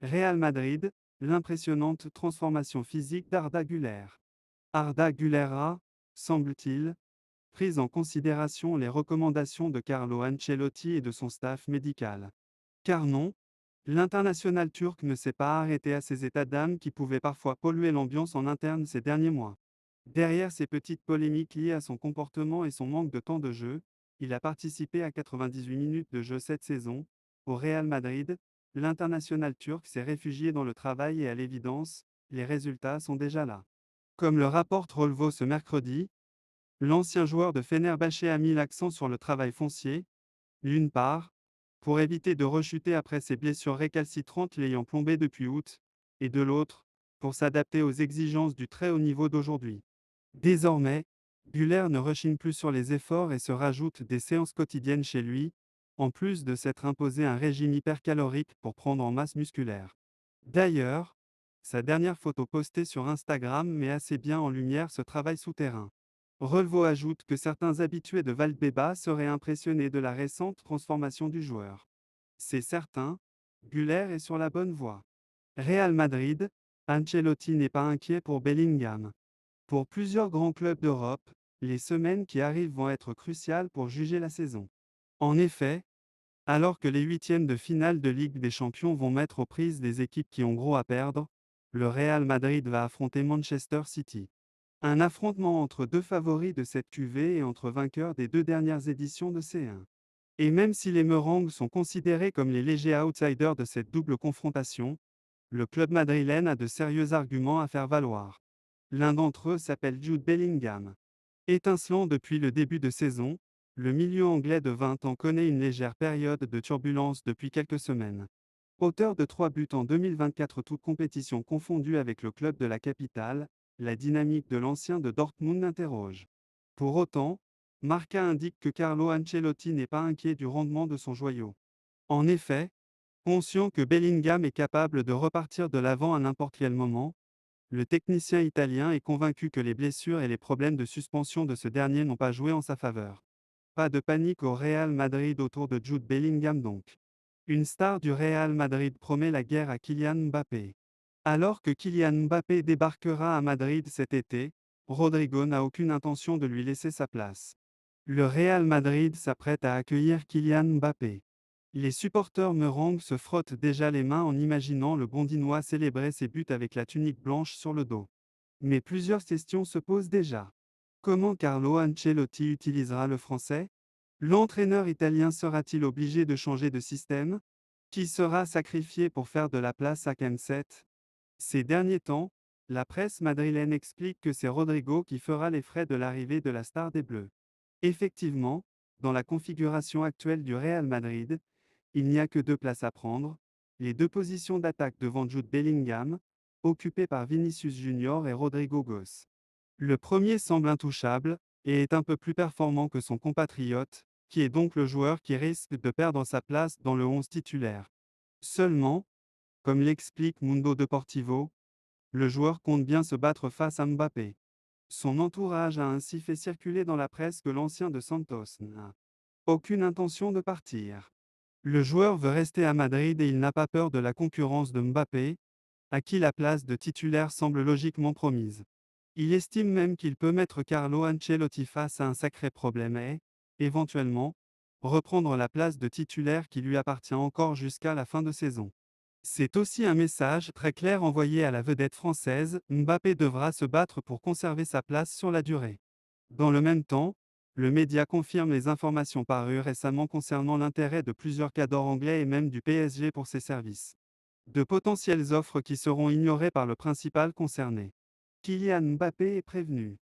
Real Madrid, l'impressionnante transformation physique d'Arda Güler. Arda Güler a, semble-t-il, pris en considération les recommandations de Carlo Ancelotti et de son staff médical. Car non, l'international turc ne s'est pas arrêté à ces états d'âme qui pouvaient parfois polluer l'ambiance en interne ces derniers mois. Derrière ces petites polémiques liées à son comportement et son manque de temps de jeu, il a participé à 98 minutes de jeu cette saison. Au Real Madrid, l'international turc s'est réfugié dans le travail et à l'évidence, les résultats sont déjà là. Comme le rapporte Rolvo ce mercredi, l'ancien joueur de Fenerbahçe a mis l'accent sur le travail foncier, d'une part, pour éviter de rechuter après ses blessures récalcitrantes l'ayant plombé depuis août, et de l'autre, pour s'adapter aux exigences du très haut niveau d'aujourd'hui. Désormais, Güler ne rechigne plus sur les efforts et se rajoute des séances quotidiennes chez lui, en plus de s'être imposé un régime hypercalorique pour prendre en masse musculaire. D'ailleurs, sa dernière photo postée sur Instagram met assez bien en lumière ce travail souterrain. Relvo ajoute que certains habitués de Valdebebas seraient impressionnés de la récente transformation du joueur. C'est certain, Güler est sur la bonne voie. Real Madrid, Ancelotti n'est pas inquiet pour Bellingham. Pour plusieurs grands clubs d'Europe, les semaines qui arrivent vont être cruciales pour juger la saison. En effet, alors que les huitièmes de finale de Ligue des Champions vont mettre aux prises des équipes qui ont gros à perdre, le Real Madrid va affronter Manchester City. Un affrontement entre deux favoris de cette cuvée et entre vainqueurs des deux dernières éditions de C1. Et même si les Merengues sont considérés comme les légers outsiders de cette double confrontation, le club madrilène a de sérieux arguments à faire valoir. L'un d'entre eux s'appelle Jude Bellingham. Étincelant depuis le début de saison, le milieu anglais de 20 ans connaît une légère période de turbulence depuis quelques semaines. Auteur de 3 buts en 2024 toutes compétitions confondues avec le club de la capitale, la dynamique de l'ancien de Dortmund interroge. Pour autant, Marca indique que Carlo Ancelotti n'est pas inquiet du rendement de son joyau. En effet, conscient que Bellingham est capable de repartir de l'avant à n'importe quel moment, le technicien italien est convaincu que les blessures et les problèmes de suspension de ce dernier n'ont pas joué en sa faveur. Pas de panique au Real Madrid autour de Jude Bellingham donc. Une star du Real Madrid promet la guerre à Kylian Mbappé. Alors que Kylian Mbappé débarquera à Madrid cet été, Rodrigo n'a aucune intention de lui laisser sa place. Le Real Madrid s'apprête à accueillir Kylian Mbappé. Les supporters merengues se frottent déjà les mains en imaginant le Bondinois célébrer ses buts avec la tunique blanche sur le dos. Mais plusieurs questions se posent déjà. Comment Carlo Ancelotti utilisera le français? L'entraîneur italien sera-t-il obligé de changer de système? Qui sera sacrifié pour faire de la place à Kemset? Ces derniers temps, la presse madrilène explique que c'est Rodrigo qui fera les frais de l'arrivée de la star des Bleus. Effectivement, dans la configuration actuelle du Real Madrid, il n'y a que deux places à prendre, les deux positions d'attaque devant Jude Bellingham, occupées par Vinicius Junior et Rodrigo Goes. Le premier semble intouchable, et est un peu plus performant que son compatriote, qui est donc le joueur qui risque de perdre sa place dans le 11 titulaire. Seulement, comme l'explique Mundo Deportivo, le joueur compte bien se battre face à Mbappé. Son entourage a ainsi fait circuler dans la presse que l'ancien de Santos n'a aucune intention de partir. Le joueur veut rester à Madrid et il n'a pas peur de la concurrence de Mbappé, à qui la place de titulaire semble logiquement promise. Il estime même qu'il peut mettre Carlo Ancelotti face à un sacré problème et, éventuellement, reprendre la place de titulaire qui lui appartient encore jusqu'à la fin de saison. C'est aussi un message très clair envoyé à la vedette française, Mbappé devra se battre pour conserver sa place sur la durée. Dans le même temps, le média confirme les informations parues récemment concernant l'intérêt de plusieurs cadors anglais et même du PSG pour ses services. De potentielles offres qui seront ignorées par le principal concerné. Kylian Mbappé est prévenu.